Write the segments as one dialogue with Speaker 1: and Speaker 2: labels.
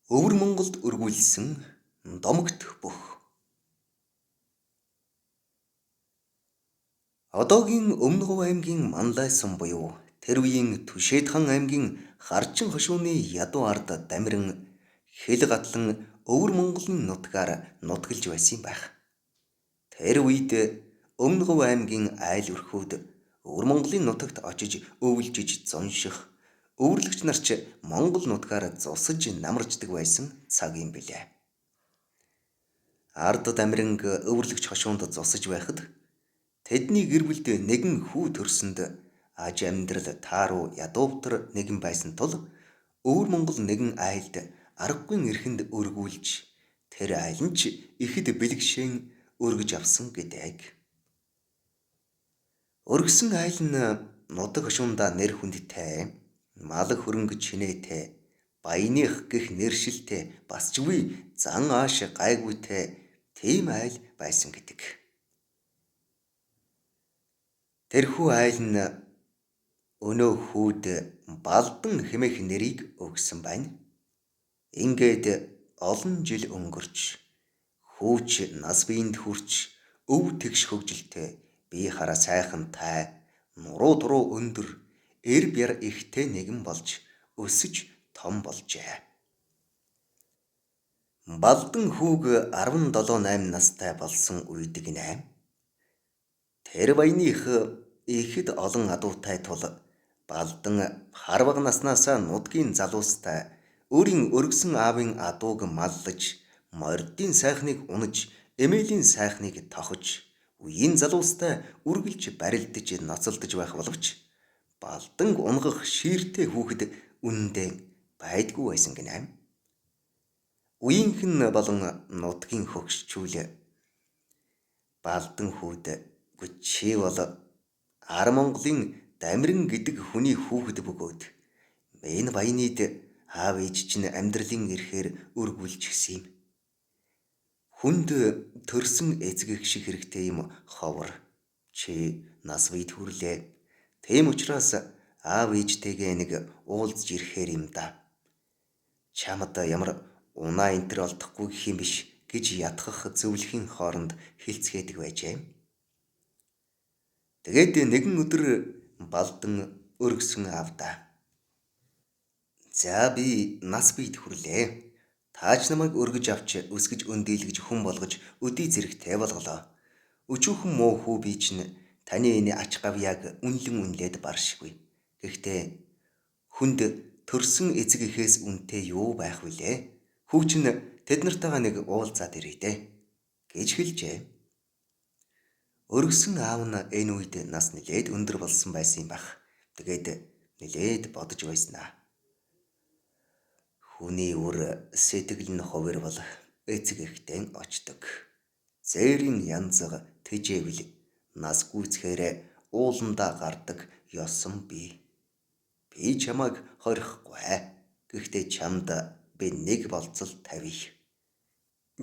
Speaker 1: Өвөр Монголд өргүүлсэн домогт бүх. Одоогийн Өмнөговь аймгийн Манлайсан буюу тэр үеийн Түшээдхан аймгийн Харчин хошууны ядуу ард дамиран хэл гатлан Өвөр Монголын нутгаар нутгалж байсан юм байх. Тэр үед Өмнөговь аймгийн айл өрхүүд Өвөр Монголын нутагт очиж өвлжиж зунших, өвөрлөгч нар ч Монгол нутгаар зусаж намарчдаг байсан цаг юм билээ. Ард дамиранг өвөрлөгч хошуунд зусаж байхад тэдний гэр бүлд нэгэн хүү төрсөнд аж амьдрал тааруу ядуувтар нэгэн байсан тул Өвөр Монгол нэгэн айлд аргагүй эрхэнд өргүүлж тэр айл нь ч ихэд бэлгшээн өргөж авсан гэдэг. Өргсөн айл нь нутаг хошуундаа нэр хүндтэй, мал хөрөнгө чинээтэй, баяных гих нэршилтэй, бас ч үгүй зан ааш гайгүйтэй тийм айл байсан гэдэг. Тэрхүү айл нь өнөө хүүд Балдан хэмээх нэрийг өгсөн байна. Ингээд олон жил өнгөрч хүүч нас биеинд хүрч өв тэгш хөгжилтэй бие хараа сайхан тай нуруу дуруу өндөр эр бяр ихтэй нэгэн болж өсөж том болжээ. Балдан хүүг 17-8 настай болсон үед гинэ. Тэр баяных ихэд олон адуутай тул Балдан харвага наснаасаа нутгийн залуустай өөрийн өргсөн аавын адууг маллаж, мордын сайхныг унаж, эмээлийн сайхныг тохож, үеийн залуустай үргэлж барилдаж, ноцолдож байх боловч Балдан унгах шииртэй хүүхэд үнэндээ байдгүй байсан гинэ. Үеийнхэн болон нутгийн хөгшчүүл Балдан хүүд чи бол Ар Монголын Дамиран гэдэг хүний хүүхэд бөгөөд энэ баянид аав ээж чинь амьдралын эрхээр өргүүлчихсэн юм. Хүнд төрсөн эцэг шиг хэрэгтэй юм ховор. Чи нас бид хүрлээ. Тийм учраас аав ээжтэйгээ нэг уулзж ирэхээр юм да. Чамд ямар унаа энтер олдохгүй гэх юм биш гэж ятгах зөвлөхийн хооронд хэлцгээдэг байжээ. Тэгээд нэгэн өдөр Балдан өргсөн аавда. За би нас бид хүрлээ. Таач намайг өргөж авч өсгөж өндийлгэж хүн болгож өдий зэрэгтэй болголоо. Өчүүхэн муу хүү би чинь таны энэ ач гавьяаг үнлэн үнлээд баршгүй. Гэхдээ хүнд төрсөн эцэг эхээс үнтэй юу байх вүлээ? Хүү чинь тэд нартайгаа нэг уулзаад ирээ дээ гэж хэлжээ. Өргсөн аав нь энэ үед нас нэлээд өндөр болсон байсан юм байх. Тэгээд нэлээд бодож байснаа. Хүний үр сэтгэл нь хувирвал эцэг эхтэн очдог. Зээрийн янзга тэжээвэл нас гүйцхээр ууландаа гардаг ёсон би. Би чамайг хорихгүй. Гэхдээ чамд би нэг болцол тавья.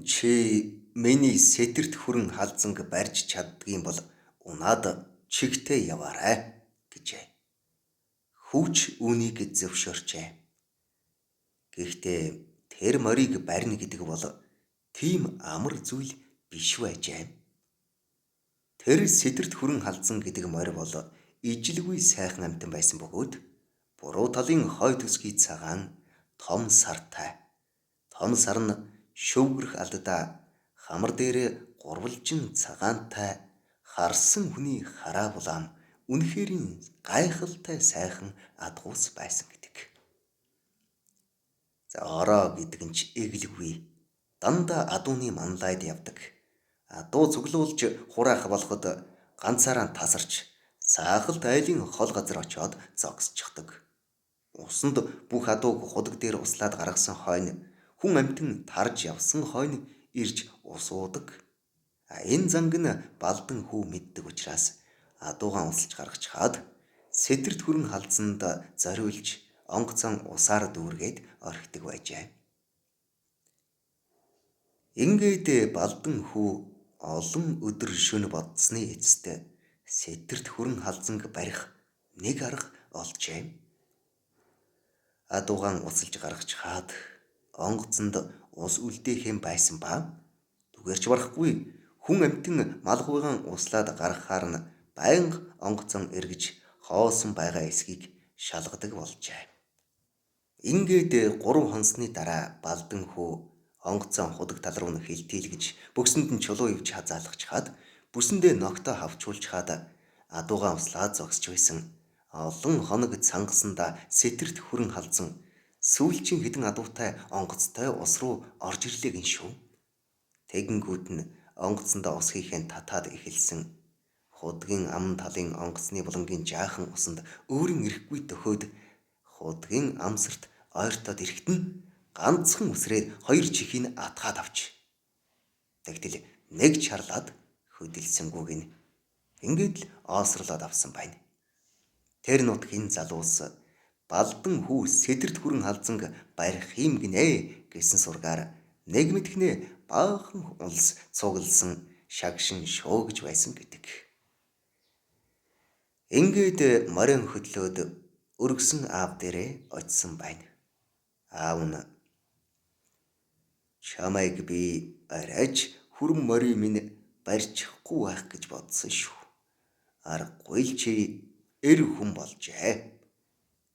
Speaker 1: Чи миний сэтэрт хүрэн халзанг барьж чаддгийн бол унаад чигтээ яваарай гэжээ. Хүүч үүнийг зөвшөөрчээ. Гэхдээ тэр морийг барина гэдэг бол тийм амар зүйл биш байжээ. Тэр сэтэрт хүрэн халзан гэдэг морь бол ижилгүй сайхан амтан байсан бөгөөд буруу талын хой төсгий цагаан том сартай. Том сар нь шөвгөрөх алдаа хамар дээрээ гурвалжин цагаантай харсан хүний хараа булаам үнэхэрийн гайхалтай сайхан адгуус байсан гэдэг. За ороо гэдэг нь ч эглгүй дандаа адууны манлайд явдаг. Адуу цуглуулж хураах болоход ганцаараа тасарч саахалт айлын хол газар очиод зогсчихдаг. Усанд бүх адууг худаг дээр услаад гаргасан хойно хүн амтэн тарж явсан хойно ирж ус уудаг. Энэ занг нь Балдан хүү мэддэг учраас адуугаан усалж гаргаж хаад сэтэрт хүрэн халзанд зориулж онгоцон усаар дүүргээд орхидог байжээ. Ингээд Балдан хүү олон өдөр шөнө бодсны эцэст сэтэрт хүрэн халзанг барих нэг арга олжээ. Адуугаан усалж гаргаж хаад онгоцонд ус үлдээхэн байсан ба түгээрч барахгүй хүн амьтан малгүйган услаад гаргахаар нь байнга онгоцон эргэж хоосон байгаа эсхийг шалгадаг болжээ. Ингээд 3 хонсны дараа Балдан хүү онгоцон худаг тал руу нь хилтийлгэж бүксэнд нь чулуу ивж хазаалгачхаад бүсэндээ ногтоо хавчуулчхаад адуугаа услаад зогсож байсан. Олон хоног цангасандаа сэтэрт хүрэн халзан сүүлчийн хідэн адуутай онгоцтой ус руу орж ирлээ гин шүү. Тэгэнгүүт нь онгоцондоо ус хийхэн татаад эхэлсэн. Худгийн ам талын онгоцны булангийн жаахан усанд өөрийн ирэхгүй төхөөд худгийн амсарт ойртоод ирэхэд нь ганцхан үсрээд 2 чихийг атгаад авч. Тэгтэл нэг чарлаад хөдөлсөнгүү гин. Ингээд л оосрлоод авсан байна. Тэр нутгийн залуус Балдан хүү сэтэрт хүрэн халзанг барих юм гинэ гэсэн сургаар нэг мэдхнээ баахан улс цугласан шагшин шуугж байсан гэдэг. Ингээд морин хөдлөөд өргөсөн аав дээрээ очисон байна. Аав нь чамайг би арайч хүрэн морин минь барьчихгүй байх гэж бодсон шүү. Аргагүй л чи эр хүн болжээ.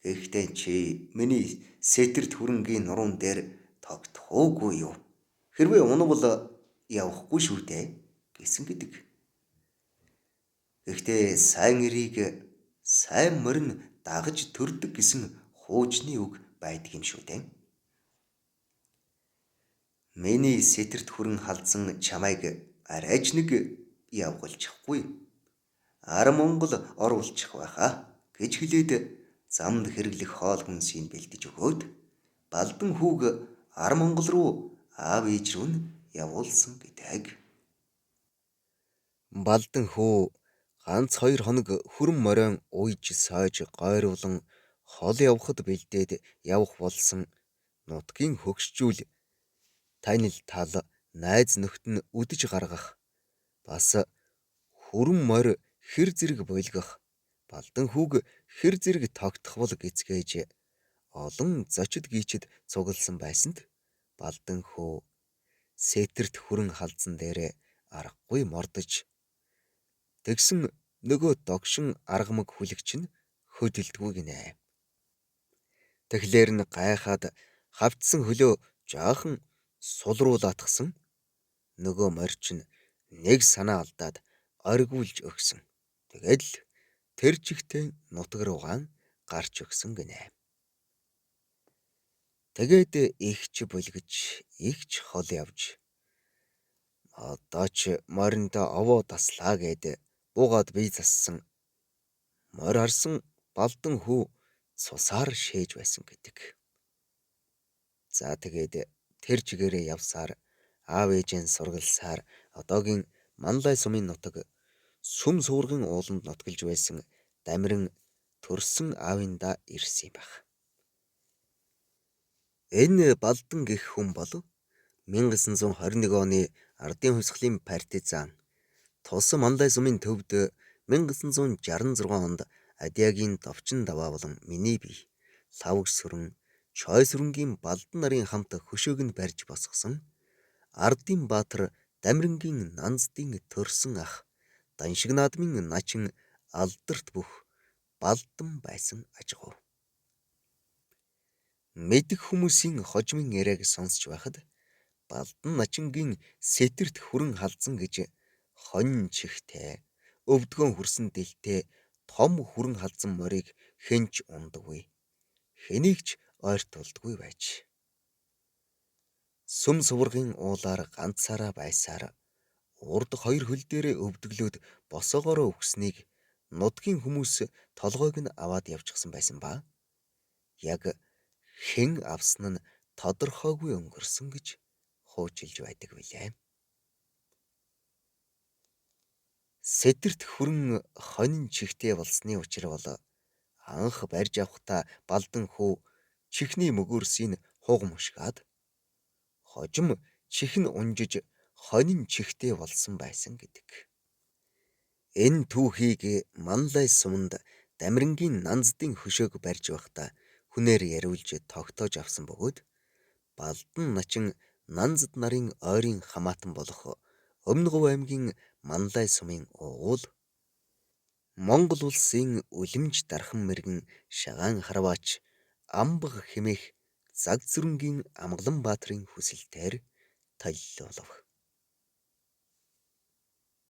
Speaker 1: Гэхдээ чи миний сэтэрт хүрэнгийн нуруунд дээр тогтхоогүй юу? Хэрвээ унавал явахгүй шүү дээ гэсэн гэдэг. Гэхдээ сайн эрийг сайн морин дагаж төрдөг гэсэн хуучны үг байдаг юм шүү дээ. Миний сэтэрт хүрэн халзан чамайг арайч нэг явгалчихгүй. Ар Монгол оруулчих байхаа гэж хэлээд замд хэрэглэх хоол хүнсийг бэлдэж өгөөд Балдан хүүг Ар Монгол руу аав ээж рүү нь явуулсан гэдэг. Балдан хүү ганц 2 хоног хүрэн морин уйж сойж гойруулан хол явахад бэлдээд явах болсон нутгийн хөгшчүүл танил тал найз нөхд нь үдэж гаргах бас хүрэн морь хэр зэрэг болгох Балдан хүүг хэр зэрэг тогтхвол гэцгээж олон зочид гийчид цугласан байсанд Балдан хүү сэтэрт хүрэн халзан дээрээ аргагүй мордож тэгсэн нөгөө догшин аргамаг хүлэгч нь хөдөлдгүү гинэ. Тэгэхээр нь гайхаад хавцсан хөлөө жаахан сулруулаатгсан нөгөө морьч нь нэг санаа алдаад оргиулж өгсөн. Тэгэл тэр чигтээ нутаг руугаа гарч өгсөн гинэ. Тэгээд ихч бүлгэж ихч хол явж одоо ч моринд овоо таслаа гэд буугаад бие зассан. Морь харсан Балдан хүү цусаар шээж байсан гэдэг. За тэгээд тэр чигээрээ явсаар аав ээжийн сургалсаар одоогийн Манлай сумын нутаг сүм суургын ууланд нотголж байсан Дамиран төрсөн аавындаа ирсэн юм байна. Энэ Балдан гэх хүн бол 1921 оны Ардын хувьсгалын партизан тус Манлай сумын төвд 1966 онд Адягийн Довчин даваа болон миний бие лавг сүрэн чой сүрэнгийн Балдан нарын хамт хөшөөг нь барьж босгосон Ардын Баатар Дамирангийн Нанздын төрсөн ах Даншиг наадмын начин алдарт бүх Балдан байсан ажгуу. Мэдэх хүмүүсийн хожмын яриаг сонсч байхад Балдан начингийн сэтэрт хүрэн халзан гэж хонин чихтэй өвдгөн хүрсэн дэлтэй том хүрэн халзан морийг хэнч ундаггүй. Хэнийг ч ойртуулдаггүй байж. Сүм суврагын уулаар ганцаараа байсаар урд 2 хөл дээрээ өвдөглөөд босоогоороо өгснийг нутгийн хүмүүс толгойг нь аваад явчихсан байсан ба яг хэн авсан нь тодорхойгүй өнгөрсөн гэж хуучилж байдаг билээ. Сэтэрт хүрэн хонин чихтэй болсны учир бол анх барьж авахдаа Балдан хүү чихний мөгөөрсийг хугамшгаад хожим чих нь унжиж хонин чихтэй болсон байсан гэдэг. Энэ түүхийг Манлай суманд Дамирангийн Нанздын хөшөөг барьж байхдаа хүнээр яриулж тогтоож авсан бөгөөд Балдан начин Нанзад нарын ойрын хамаатан болох Өмнөговь аймгийн Манлай сумын уугуул Монгол улсын үлэмж дархан мэргэн Шагаан Харваач Амбаг хэмээх Заг зүрэнгийн Амгалан баатрын хүсэлтээр толилолов.